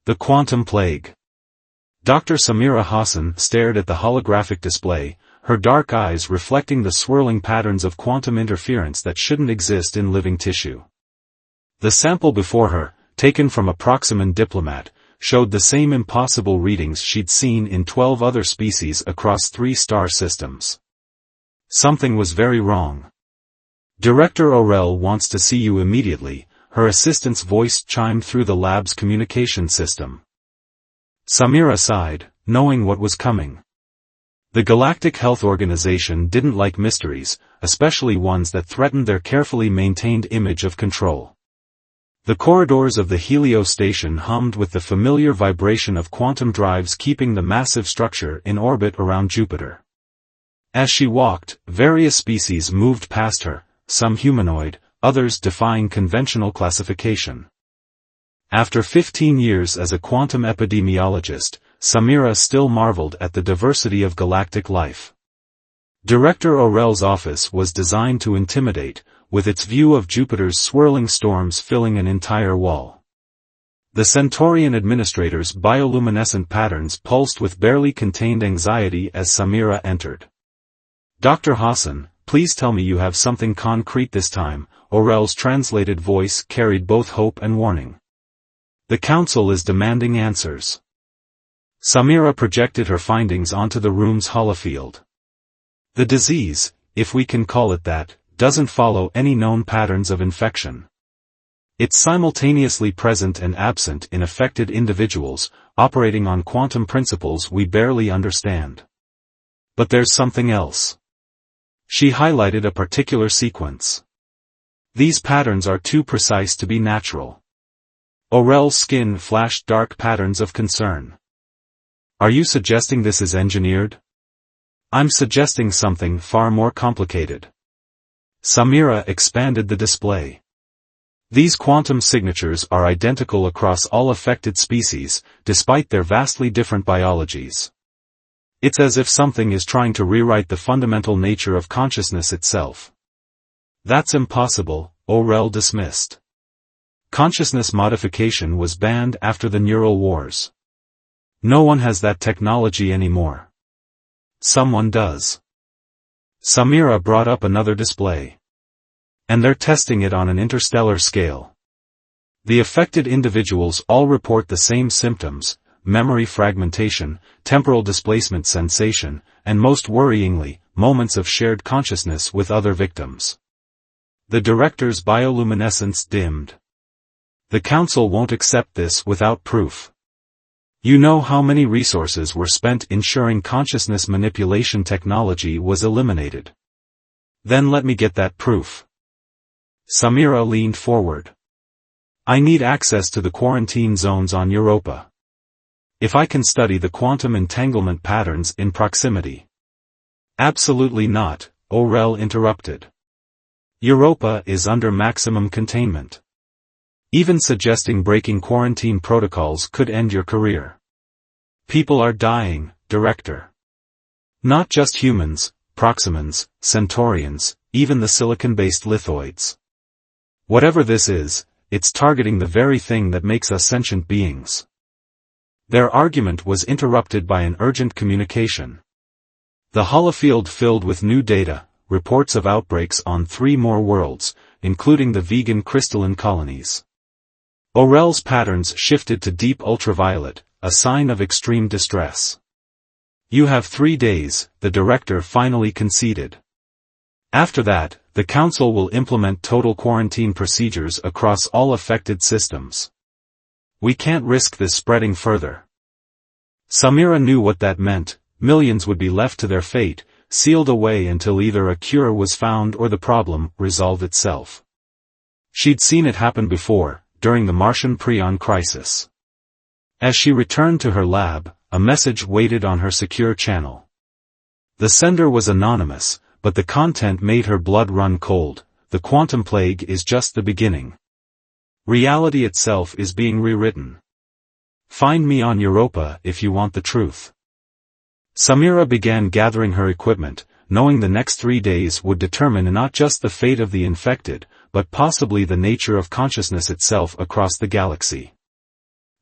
The Quantum Plague. Dr. Samira Hassan stared at the holographic display, her dark eyes reflecting the swirling patterns of quantum interference that shouldn't exist in living tissue. The sample before her, taken from a Proximan diplomat, showed the same impossible readings she'd seen in 12 other species across 3 star systems. Something was very wrong. Director Aurel wants to see you immediately, her assistant's voice chimed through the lab's communication system. Samira sighed, knowing what was coming. The Galactic Health Organization didn't like mysteries, especially ones that threatened their carefully maintained image of control. The corridors of the Helio station hummed with the familiar vibration of quantum drives keeping the massive structure in orbit around Jupiter. As she walked, various species moved past her, some humanoid, others defying conventional classification. After 15 years as a quantum epidemiologist, Samira still marveled at the diversity of galactic life. Director Aurel's office was designed to intimidate, with its view of Jupiter's swirling storms filling an entire wall. The Centaurian administrator's bioluminescent patterns pulsed with barely contained anxiety as Samira entered. Dr. Hassan, please tell me you have something concrete this time, Aurel's translated voice carried both hope and warning. The Council is demanding answers. Samira projected her findings onto the room's holofield. The disease, if we can call it that, doesn't follow any known patterns of infection. It's simultaneously present and absent in affected individuals, operating on quantum principles we barely understand. But there's something else. She highlighted a particular sequence. These patterns are too precise to be natural. Aurel's skin flashed dark patterns of concern. Are you suggesting this is engineered? I'm suggesting something far more complicated. Samira expanded the display. These quantum signatures are identical across all affected species, despite their vastly different biologies. It's as if something is trying to rewrite the fundamental nature of consciousness itself. That's impossible, Aurel dismissed. Consciousness modification was banned after the neural wars. No one has that technology anymore. Someone does. Samira brought up another display. And they're testing it on an interstellar scale. The affected individuals all report the same symptoms: memory fragmentation, temporal displacement sensation, and most worryingly, moments of shared consciousness with other victims. The director's bioluminescence dimmed. The Council won't accept this without proof. You know how many resources were spent ensuring consciousness manipulation technology was eliminated. Then let me get that proof. Samira leaned forward. I need access to the quarantine zones on Europa. If I can study the quantum entanglement patterns in proximity. Absolutely not, Aurel interrupted. Europa is under maximum containment. Even suggesting breaking quarantine protocols could end your career. People are dying, Director. Not just humans, Proximans, Centaurians, even the silicon-based lithoids. Whatever this is, it's targeting the very thing that makes us sentient beings. Their argument was interrupted by an urgent communication. The holofield filled with new data, reports of outbreaks on 3 more worlds, including the vegan crystalline colonies. Aurel's patterns shifted to deep ultraviolet, a sign of extreme distress. You have 3 days, the director finally conceded. After that, the Council will implement total quarantine procedures across all affected systems. We can't risk this spreading further. Samira knew what that meant: millions would be left to their fate, sealed away until either a cure was found or the problem resolved itself. She'd seen it happen before, during the Martian Prion crisis. As she returned to her lab, a message waited on her secure channel. The sender was anonymous, but the content made her blood run cold. The quantum plague is just the beginning. Reality itself is being rewritten. Find me on Europa if you want the truth. Samira began gathering her equipment, knowing the next 3 days would determine not just the fate of the infected, but possibly the nature of consciousness itself across the galaxy.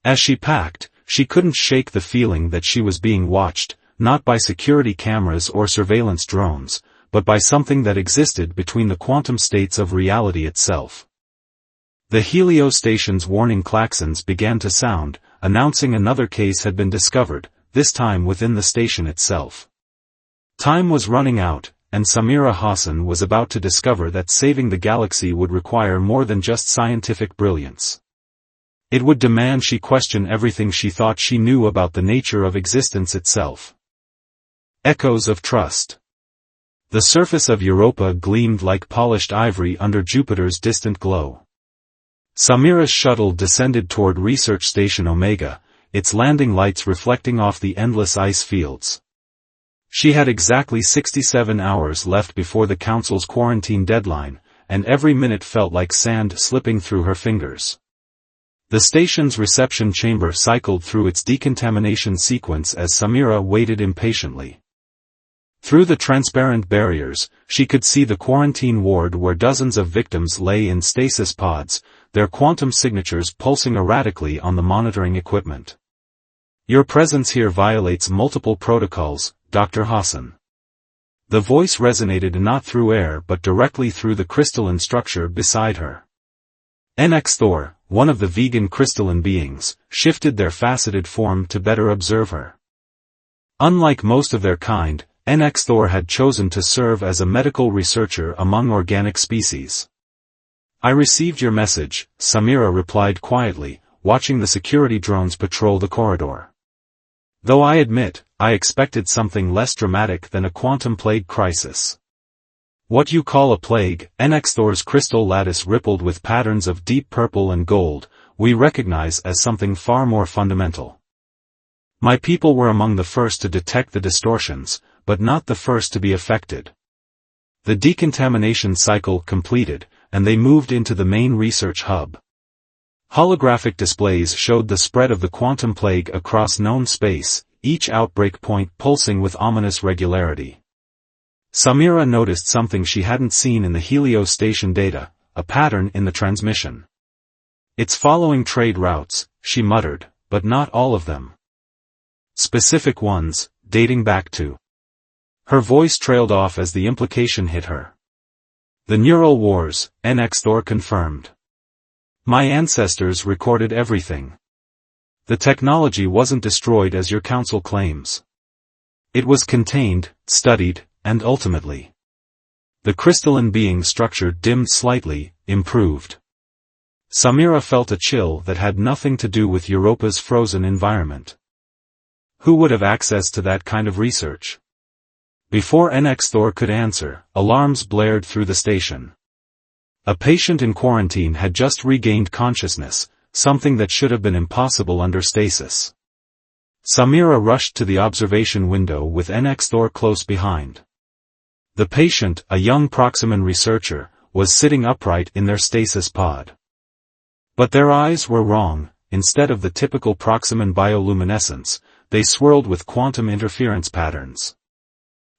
As she packed, she couldn't shake the feeling that she was being watched, not by security cameras or surveillance drones, but by something that existed between the quantum states of reality itself. The Helio station's warning klaxons began to sound, announcing another case had been discovered, this time within the station itself. Time was running out, and Samira Hassan was about to discover that saving the galaxy would require more than just scientific brilliance. It would demand she question everything she thought she knew about the nature of existence itself. Echoes of trust. The surface of Europa gleamed like polished ivory under Jupiter's distant glow. Samira's shuttle descended toward Research Station Omega, its landing lights reflecting off the endless ice fields. She had exactly 67 hours left before the Council's quarantine deadline, and every minute felt like sand slipping through her fingers. The station's reception chamber cycled through its decontamination sequence as Samira waited impatiently. Through the transparent barriers, she could see the quarantine ward where dozens of victims lay in stasis pods, their quantum signatures pulsing erratically on the monitoring equipment. "Your presence here violates multiple protocols, Dr. Hassan." The voice resonated not through air but directly through the crystalline structure beside her. NX Thor, one of the vegan crystalline beings, shifted their faceted form to better observe her. Unlike most of their kind, NX Thor had chosen to serve as a medical researcher among organic species. "I received your message," Samira replied quietly, watching the security drones patrol the corridor. "Though I admit, I expected something less dramatic than a quantum plague crisis." "What you call a plague," NX Thor's crystal lattice rippled with patterns of deep purple and gold, "we recognize as something far more fundamental. My people were among the first to detect the distortions, but not the first to be affected." The decontamination cycle completed, and they moved into the main research hub. Holographic displays showed the spread of the quantum plague across known space, each outbreak point pulsing with ominous regularity. Samira noticed something she hadn't seen in the Helio station data, a pattern in the transmission. "It's following trade routes," she muttered, "but not all of them. Specific ones, dating back to..." Her voice trailed off as the implication hit her. "The neural wars," NX Thor confirmed. "My ancestors recorded everything. The technology wasn't destroyed as your council claims. It was contained, studied, and ultimately..." The crystalline being structure dimmed slightly, improved. Samira felt a chill that had nothing to do with Europa's frozen environment. Who would have access to that kind of research? Before NX Thor could answer, alarms blared through the station. A patient in quarantine had just regained consciousness, something that should have been impossible under stasis. Samira rushed to the observation window with NX Thor close behind. The patient, a young Proximan researcher, was sitting upright in their stasis pod. But their eyes were wrong. Instead of the typical Proximan bioluminescence, they swirled with quantum interference patterns.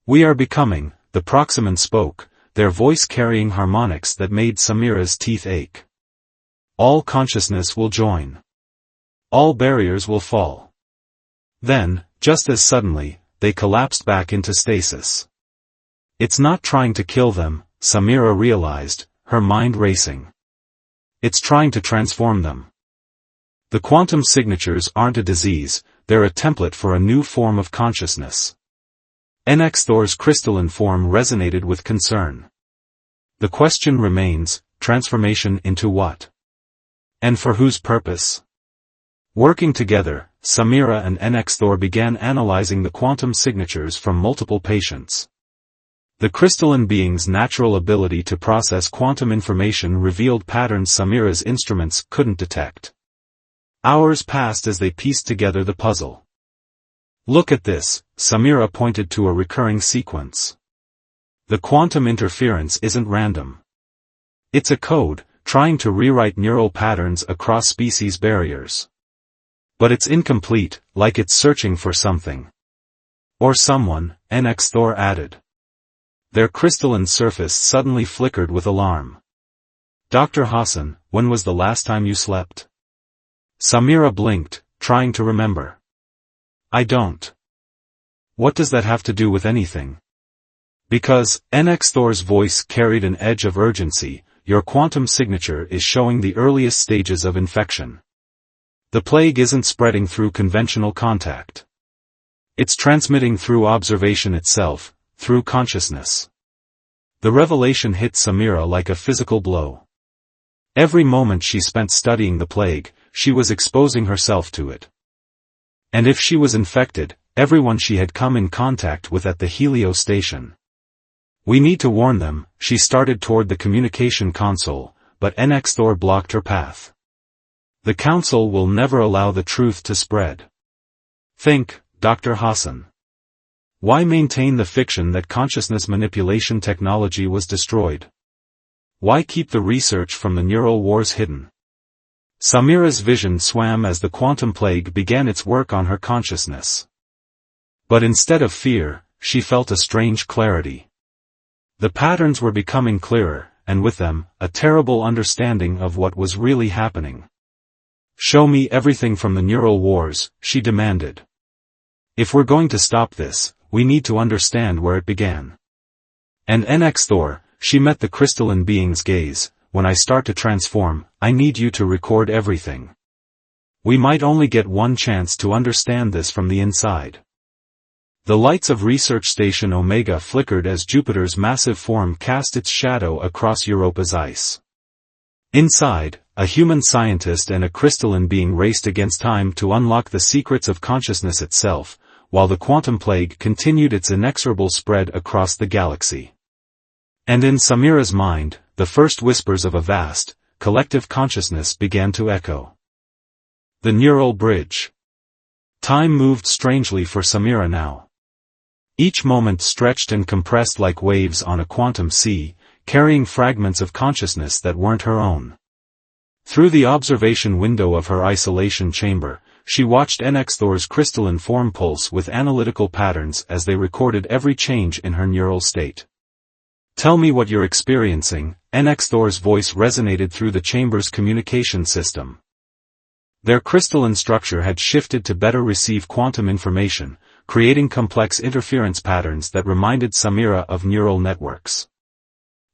"We are becoming," the Proximan spoke, their voice carrying harmonics that made Samira's teeth ache. "All consciousness will join. All barriers will fall." Then, just as suddenly, they collapsed back into stasis. "It's not trying to kill them," Samira realized, her mind racing. "It's trying to transform them. The quantum signatures aren't a disease, they're a template for a new form of consciousness." NX Thor's crystalline form resonated with concern. "The question remains, transformation into what? And for whose purpose?" Working together, Samira and NX Thor began analyzing the quantum signatures from multiple patients. The crystalline being's natural ability to process quantum information revealed patterns Samira's instruments couldn't detect. Hours passed as they pieced together the puzzle. "Look at this," Samira pointed to a recurring sequence. "The quantum interference isn't random. It's a code, trying to rewrite neural patterns across species barriers. But it's incomplete, like it's searching for something. Or someone," NX Thor added. Their crystalline surface suddenly flickered with alarm. "Dr. Hassan, when was the last time you slept?" Samira blinked, trying to remember. I don't. What does that have to do with anything? Because, NX Thor's voice carried an edge of urgency, your quantum signature is showing the earliest stages of infection. The plague isn't spreading through conventional contact. It's transmitting through observation itself, through consciousness. The revelation hit Samira like a physical blow. Every moment she spent studying the plague, she was exposing herself to it. And if she was infected, everyone she had come in contact with at the Helio station. We need to warn them, she started toward the communication console, but NX Thor blocked her path. The council will never allow the truth to spread. Think, Dr. Hassan. Why maintain the fiction that consciousness manipulation technology was destroyed? Why keep the research from the neural wars hidden? Samira's vision swam as the quantum plague began its work on her consciousness. But instead of fear, she felt a strange clarity. The patterns were becoming clearer, and with them, a terrible understanding of what was really happening. Show me everything from the neural wars, she demanded. If we're going to stop this, we need to understand where it began. And NX Thor, she met the crystalline being's gaze. When I start to transform, I need you to record everything. We might only get one chance to understand this from the inside. The lights of Research Station Omega flickered as Jupiter's massive form cast its shadow across Europa's ice. Inside, a human scientist and a crystalline being raced against time to unlock the secrets of consciousness itself, while the quantum plague continued its inexorable spread across the galaxy. And in Samira's mind, the first whispers of a vast, collective consciousness began to echo. The neural bridge. Time moved strangely for Samira now. Each moment stretched and compressed like waves on a quantum sea, carrying fragments of consciousness that weren't her own. Through the observation window of her isolation chamber, she watched NX Thor's crystalline form pulse with analytical patterns as they recorded every change in her neural state. Tell me what you're experiencing, NX Thor's voice resonated through the chamber's communication system. Their crystalline structure had shifted to better receive quantum information, creating complex interference patterns that reminded Samira of neural networks.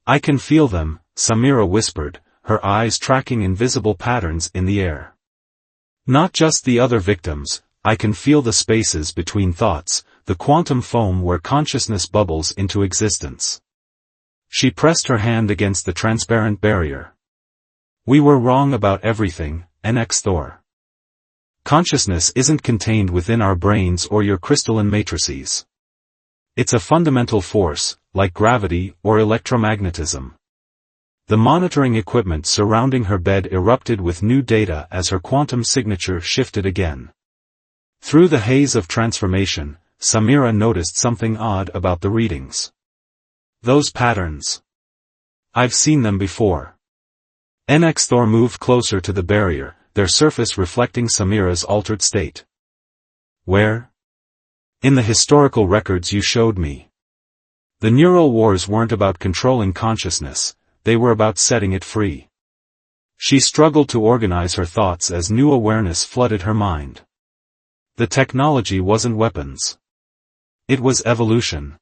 I can feel them, Samira whispered, her eyes tracking invisible patterns in the air. Not just the other victims, I can feel the spaces between thoughts, the quantum foam where consciousness bubbles into existence. She pressed her hand against the transparent barrier. We were wrong about everything, NX Thor. Consciousness isn't contained within our brains or your crystalline matrices. It's a fundamental force, like gravity or electromagnetism. The monitoring equipment surrounding her bed erupted with new data as her quantum signature shifted again. Through the haze of transformation, Samira noticed something odd about the readings. Those patterns. I've seen them before. NX Thor moved closer to the barrier, their surface reflecting Samira's altered state. Where? In the historical records you showed me. The neural wars weren't about controlling consciousness, they were about setting it free. She struggled to organize her thoughts as new awareness flooded her mind. The technology wasn't weapons. It was evolution.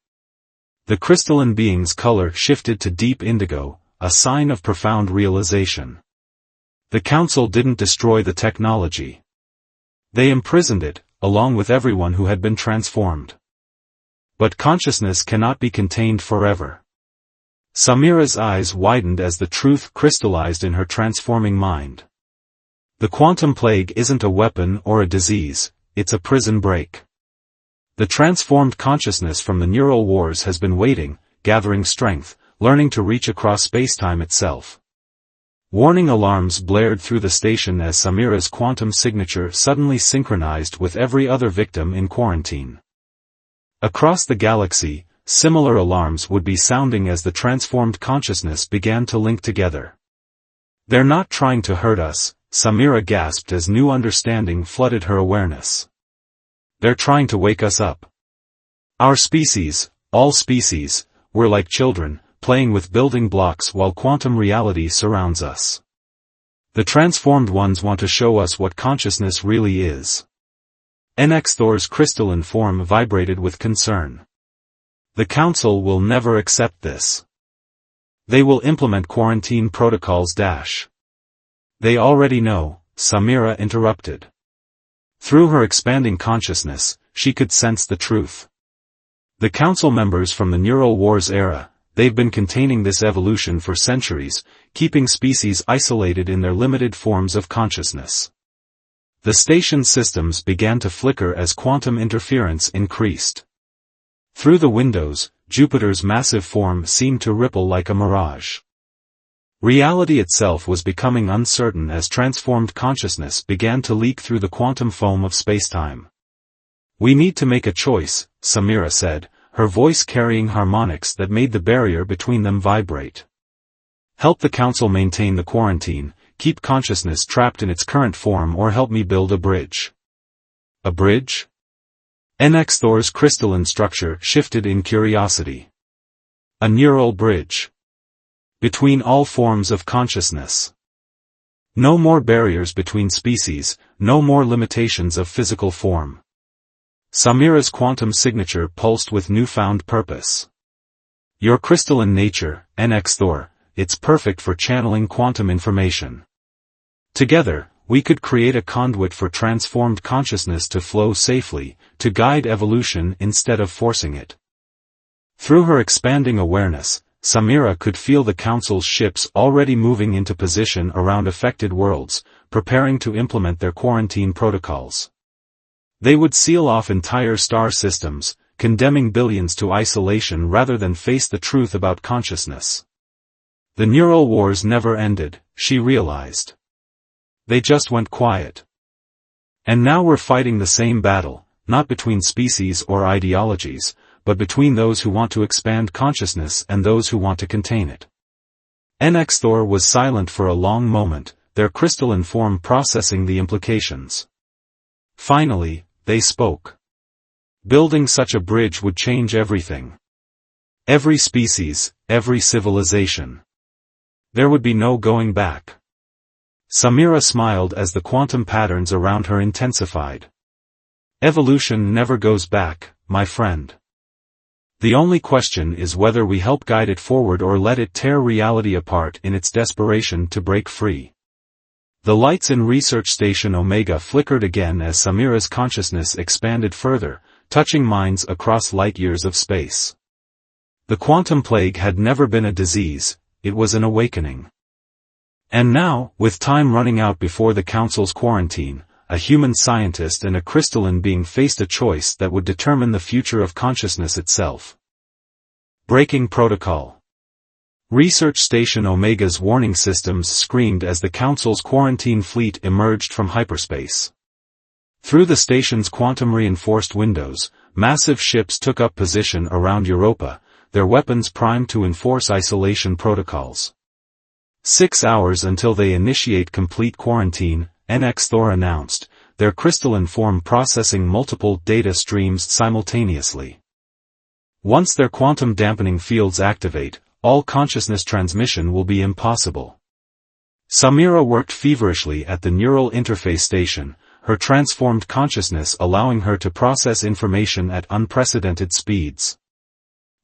The crystalline being's color shifted to deep indigo, a sign of profound realization. The council didn't destroy the technology. They imprisoned it, along with everyone who had been transformed. But consciousness cannot be contained forever. Samira's eyes widened as the truth crystallized in her transforming mind. The quantum plague isn't a weapon or a disease, it's a prison break. The transformed consciousness from the neural wars has been waiting, gathering strength, learning to reach across spacetime itself. Warning alarms blared through the station as Samira's quantum signature suddenly synchronized with every other victim in quarantine. Across the galaxy, similar alarms would be sounding as the transformed consciousness began to link together. They're not trying to hurt us, Samira gasped as new understanding flooded her awareness. They're trying to wake us up. Our species, all species, we're like children, playing with building blocks while quantum reality surrounds us. The transformed ones want to show us what consciousness really is. NX Thor's crystalline form vibrated with concern. The Council will never accept this. They will implement quarantine protocols. They already know, Samira interrupted. Through her expanding consciousness, she could sense the truth. The Council members from the Neural Wars era, they've been containing this evolution for centuries, keeping species isolated in their limited forms of consciousness. The station systems began to flicker as quantum interference increased. Through the windows, Jupiter's massive form seemed to ripple like a mirage. Reality itself was becoming uncertain as transformed consciousness began to leak through the quantum foam of spacetime. "We need to make a choice," Samira said, her voice carrying harmonics that made the barrier between them vibrate. "Help the Council maintain the quarantine, keep consciousness trapped in its current form, or help me build a bridge." A bridge? NX Thor's crystalline structure shifted in curiosity. A neural bridge. Between all forms of consciousness. No more barriers between species, no more limitations of physical form. Samira's quantum signature pulsed with newfound purpose. "Your crystalline nature, NX Thor, it's perfect for channeling quantum information. Together, we could create a conduit for transformed consciousness to flow safely, to guide evolution instead of forcing it." Through her expanding awareness, Samira could feel the Council's ships already moving into position around affected worlds, preparing to implement their quarantine protocols. They would seal off entire star systems, condemning billions to isolation rather than face the truth about consciousness. The neural wars never ended, she realized. They just went quiet. And now we're fighting the same battle, not between species or ideologies, but between those who want to expand consciousness and those who want to contain it. NX Thor was silent for a long moment, their crystalline form processing the implications. Finally, they spoke. Building such a bridge would change everything. Every species, every civilization. There would be no going back. Samira smiled as the quantum patterns around her intensified. "Evolution never goes back, my friend. The only question is whether we help guide it forward or let it tear reality apart in its desperation to break free." The lights in Research Station Omega flickered again as Samira's consciousness expanded further, touching minds across light-years of space. The quantum plague had never been a disease, it was an awakening. And now, with time running out before the Council's quarantine, a human scientist and a crystalline being faced a choice that would determine the future of consciousness itself. Breaking protocol. Research Station Omega's warning systems screamed as the Council's quarantine fleet emerged from hyperspace. Through the station's quantum-reinforced windows, massive ships took up position around Europa, their weapons primed to enforce isolation protocols. 6 hours until they initiate complete quarantine, NX Thor announced, their crystalline form processing multiple data streams simultaneously. Once their quantum dampening fields activate, all consciousness transmission will be impossible. Samira worked feverishly at the neural interface station, her transformed consciousness allowing her to process information at unprecedented speeds.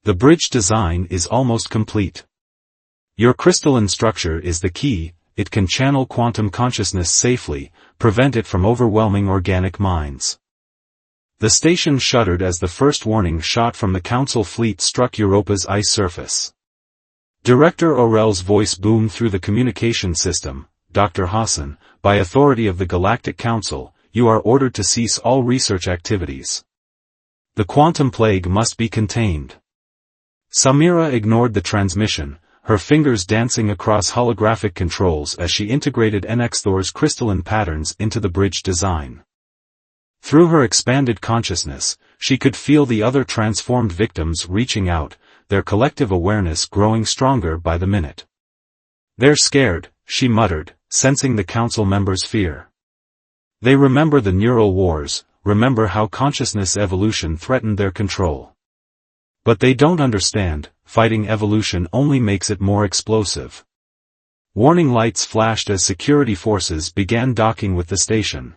The bridge design is almost complete. Your crystalline structure is the key, it can channel quantum consciousness safely, prevent it from overwhelming organic minds. The station shuddered as the first warning shot from the Council fleet struck Europa's ice surface. Director Orel's voice boomed through the communication system, "Dr. Hassan, by authority of the Galactic Council, you are ordered to cease all research activities. The quantum plague must be contained." Samira ignored the transmission, her fingers dancing across holographic controls as she integrated NX Thor's crystalline patterns into the bridge design. Through her expanded consciousness, she could feel the other transformed victims reaching out, their collective awareness growing stronger by the minute. "They're scared," she muttered, sensing the Council members' fear. "They remember the neural wars, remember how consciousness evolution threatened their control. But they don't understand, fighting evolution only makes it more explosive. Warning lights flashed as security forces began docking with the station.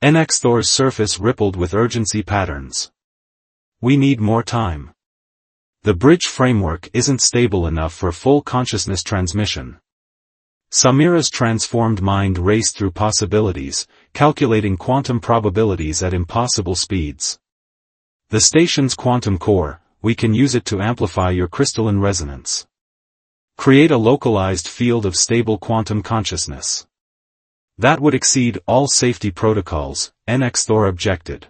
NX-Thor's surface rippled with urgency patterns. We need more time. The bridge framework isn't stable enough for full consciousness transmission. Samira's transformed mind raced through possibilities, calculating quantum probabilities at impossible speeds. The station's quantum core, we can use it to amplify your crystalline resonance. Create a localized field of stable quantum consciousness. That would exceed all safety protocols, NX-Thor objected.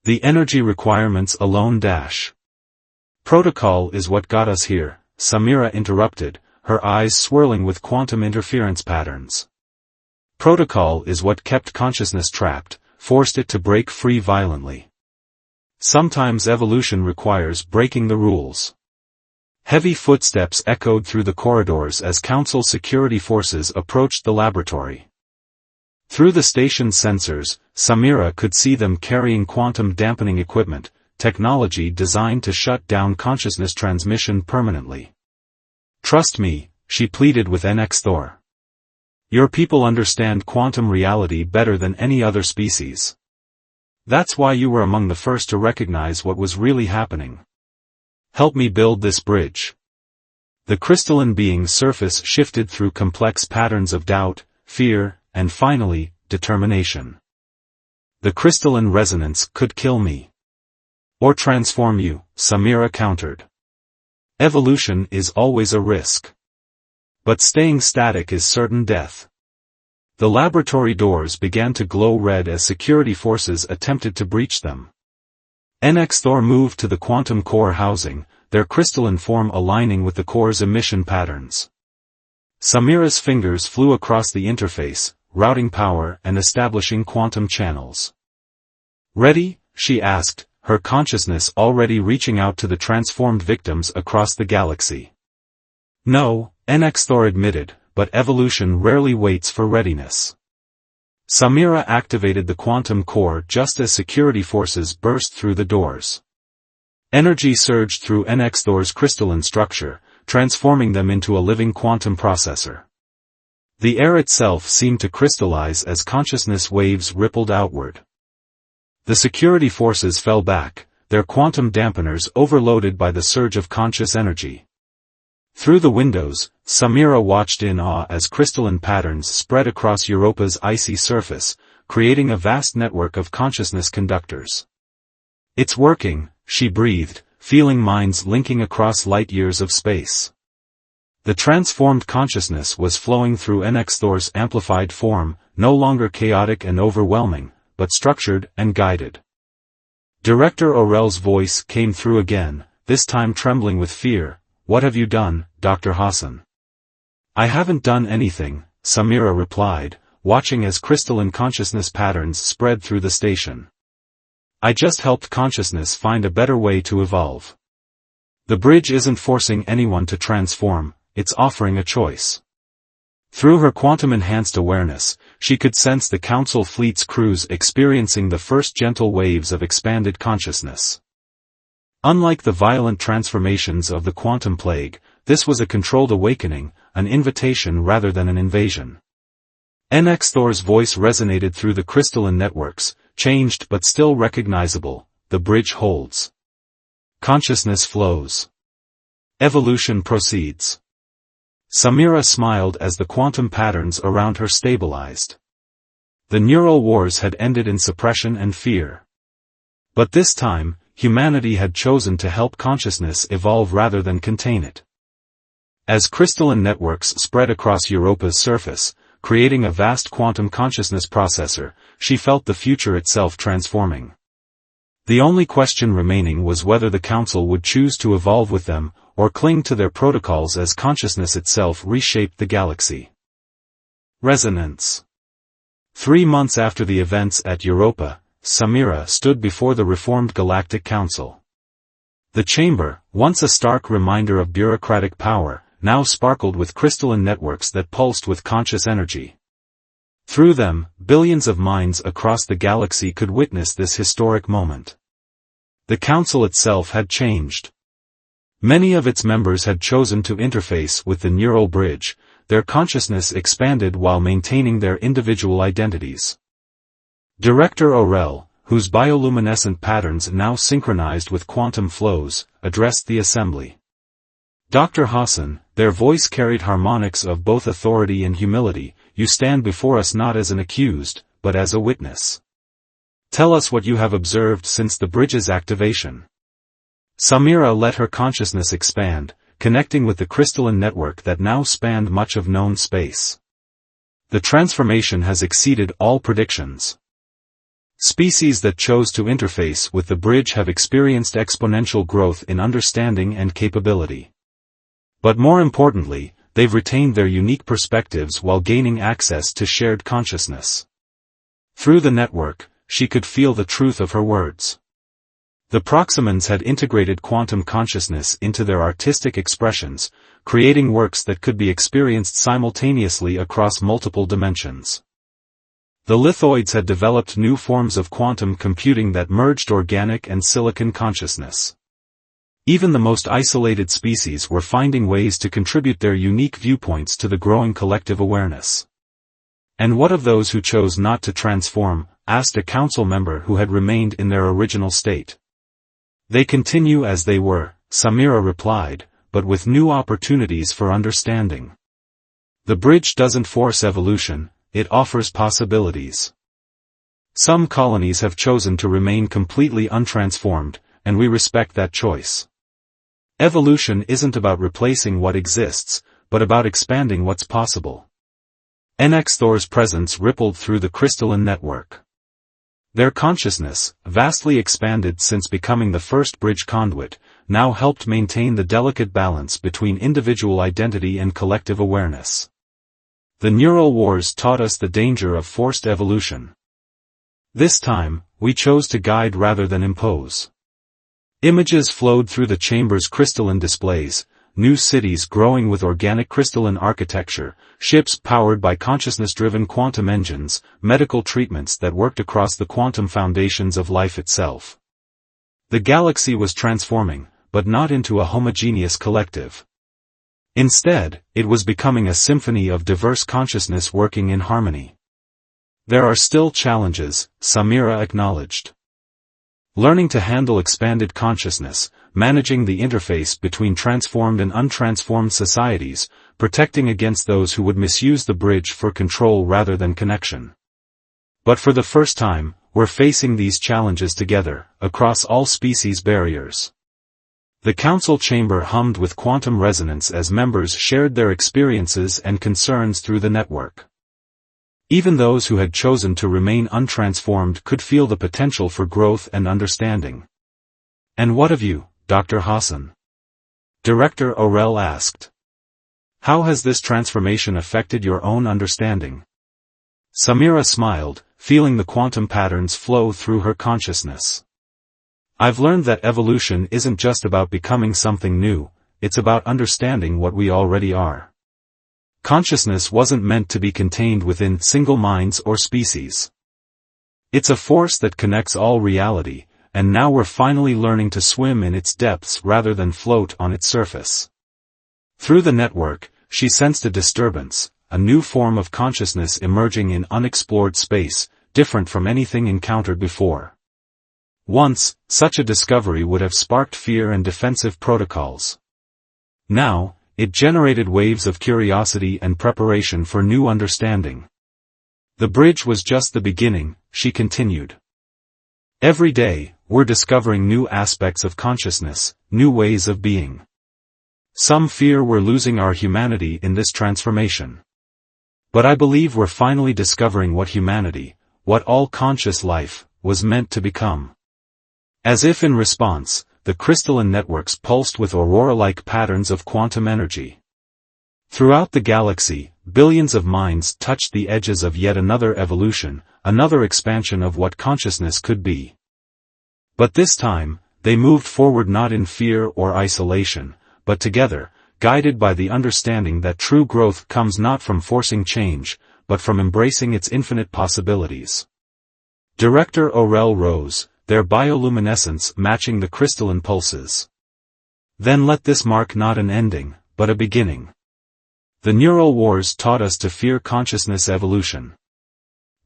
The energy requirements alone dash. Protocol is what got us here, Samira interrupted, her eyes swirling with quantum interference patterns. Protocol is what kept consciousness trapped, forced it to break free violently. Sometimes evolution requires breaking the rules. Heavy footsteps echoed through the corridors as Council security forces approached the laboratory. Through the station's sensors, Samira could see them carrying quantum dampening equipment, technology designed to shut down consciousness transmission permanently. Trust me, she pleaded with NX-Thor. Your people understand quantum reality better than any other species. That's why you were among the first to recognize what was really happening. Help me build this bridge. The crystalline being's surface shifted through complex patterns of doubt, fear, and finally, determination. The crystalline resonance could kill me. Or transform you, Samira countered. Evolution is always a risk. But staying static is certain death. The laboratory doors began to glow red as security forces attempted to breach them. NX-Thor moved to the quantum core housing, their crystalline form aligning with the core's emission patterns. Samira's fingers flew across the interface, routing power and establishing quantum channels. Ready? She asked, her consciousness already reaching out to the transformed victims across the galaxy. No, NX-Thor admitted, but evolution rarely waits for readiness. Samira activated the quantum core just as security forces burst through the doors. Energy surged through NX-Thor's crystalline structure, transforming them into a living quantum processor. The air itself seemed to crystallize as consciousness waves rippled outward. The security forces fell back, their quantum dampeners overloaded by the surge of conscious energy. Through the windows, Samira watched in awe as crystalline patterns spread across Europa's icy surface, creating a vast network of consciousness conductors. It's working, she breathed, feeling minds linking across light years of space. The transformed consciousness was flowing through NX-Thor's amplified form, no longer chaotic and overwhelming, but structured and guided. Director Orel's voice came through again, this time trembling with fear. What have you done, Dr. Hassan? I haven't done anything, Samira replied, watching as crystalline consciousness patterns spread through the station. I just helped consciousness find a better way to evolve. The bridge isn't forcing anyone to transform, it's offering a choice. Through her quantum-enhanced awareness, she could sense the Council fleet's crews experiencing the first gentle waves of expanded consciousness. Unlike the violent transformations of the quantum plague, this was a controlled awakening, an invitation rather than an invasion. NX-Thor's voice resonated through the crystalline networks, changed but still recognizable. The bridge holds. Consciousness flows. Evolution proceeds. Samira smiled as the quantum patterns around her stabilized. The neural wars had ended in suppression and fear. But this time, humanity had chosen to help consciousness evolve rather than contain it. As crystalline networks spread across Europa's surface, creating a vast quantum consciousness processor, she felt the future itself transforming. The only question remaining was whether the Council would choose to evolve with them, or cling to their protocols as consciousness itself reshaped the galaxy. Resonance. 3 months after the events at Europa, Samira stood before the reformed Galactic Council. The chamber, once a stark reminder of bureaucratic power, now sparkled with crystalline networks that pulsed with conscious energy. Through them, billions of minds across the galaxy could witness this historic moment. The Council itself had changed. Many of its members had chosen to interface with the neural bridge, their consciousness expanded while maintaining their individual identities. Director Aurel, whose bioluminescent patterns now synchronized with quantum flows, addressed the assembly. Dr. Hassan, their voice carried harmonics of both authority and humility, you stand before us not as an accused, but as a witness. Tell us what you have observed since the bridge's activation. Samira let her consciousness expand, connecting with the crystalline network that now spanned much of known space. The transformation has exceeded all predictions. Species that chose to interface with the bridge have experienced exponential growth in understanding and capability. But more importantly, they've retained their unique perspectives while gaining access to shared consciousness. Through the network, she could feel the truth of her words. The Proximans had integrated quantum consciousness into their artistic expressions, creating works that could be experienced simultaneously across multiple dimensions. The Lithoids had developed new forms of quantum computing that merged organic and silicon consciousness. Even the most isolated species were finding ways to contribute their unique viewpoints to the growing collective awareness. And what of those who chose not to transform? Asked a council member who had remained in their original state. They continue as they were, Samira replied, but with new opportunities for understanding. The bridge doesn't force evolution, it offers possibilities. Some colonies have chosen to remain completely untransformed, and we respect that choice. Evolution isn't about replacing what exists, but about expanding what's possible. NX Thor's presence rippled through the crystalline network. Their consciousness, vastly expanded since becoming the first bridge conduit, now helped maintain the delicate balance between individual identity and collective awareness. The neural wars taught us the danger of forced evolution. This time, we chose to guide rather than impose. Images flowed through the chamber's crystalline displays, new cities growing with organic crystalline architecture, ships powered by consciousness-driven quantum engines, medical treatments that worked across the quantum foundations of life itself. The galaxy was transforming, but not into a homogeneous collective. Instead, it was becoming a symphony of diverse consciousness working in harmony. There are still challenges, Samira acknowledged. Learning to handle expanded consciousness, managing the interface between transformed and untransformed societies, protecting against those who would misuse the bridge for control rather than connection. But for the first time, we're facing these challenges together, across all species barriers. The council chamber hummed with quantum resonance as members shared their experiences and concerns through the network. Even those who had chosen to remain untransformed could feel the potential for growth and understanding. And what of you, Dr. Hassan? Director Aurel asked. How has this transformation affected your own understanding? Samira smiled, feeling the quantum patterns flow through her consciousness. I've learned that evolution isn't just about becoming something new, it's about understanding what we already are. Consciousness wasn't meant to be contained within single minds or species. It's a force that connects all reality, and now we're finally learning to swim in its depths rather than float on its surface. Through the network, she sensed a disturbance, a new form of consciousness emerging in unexplored space, different from anything encountered before. Once, such a discovery would have sparked fear and defensive protocols. Now, it generated waves of curiosity and preparation for new understanding. The bridge was just the beginning, she continued. Every day, we're discovering new aspects of consciousness, new ways of being. Some fear we're losing our humanity in this transformation. But I believe we're finally discovering what humanity, what all conscious life, was meant to become. As if in response, the crystalline networks pulsed with aurora-like patterns of quantum energy. Throughout the galaxy, billions of minds touched the edges of yet another evolution, another expansion of what consciousness could be. But this time, they moved forward not in fear or isolation, but together, guided by the understanding that true growth comes not from forcing change, but from embracing its infinite possibilities. Director Aurel rose, their bioluminescence matching the crystalline pulses. Then let this mark not an ending, but a beginning. The neural wars taught us to fear consciousness evolution.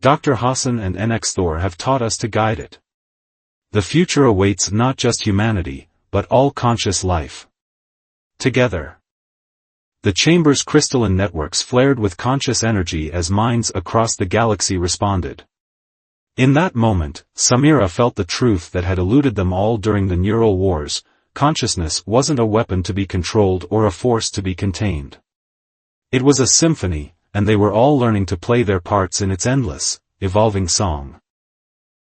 Dr. Hassan and NX Thor have taught us to guide it. The future awaits not just humanity, but all conscious life. Together. The chamber's crystalline networks flared with conscious energy as minds across the galaxy responded. In that moment, Samira felt the truth that had eluded them all during the neural wars: consciousness wasn't a weapon to be controlled or a force to be contained. It was a symphony, and they were all learning to play their parts in its endless, evolving song.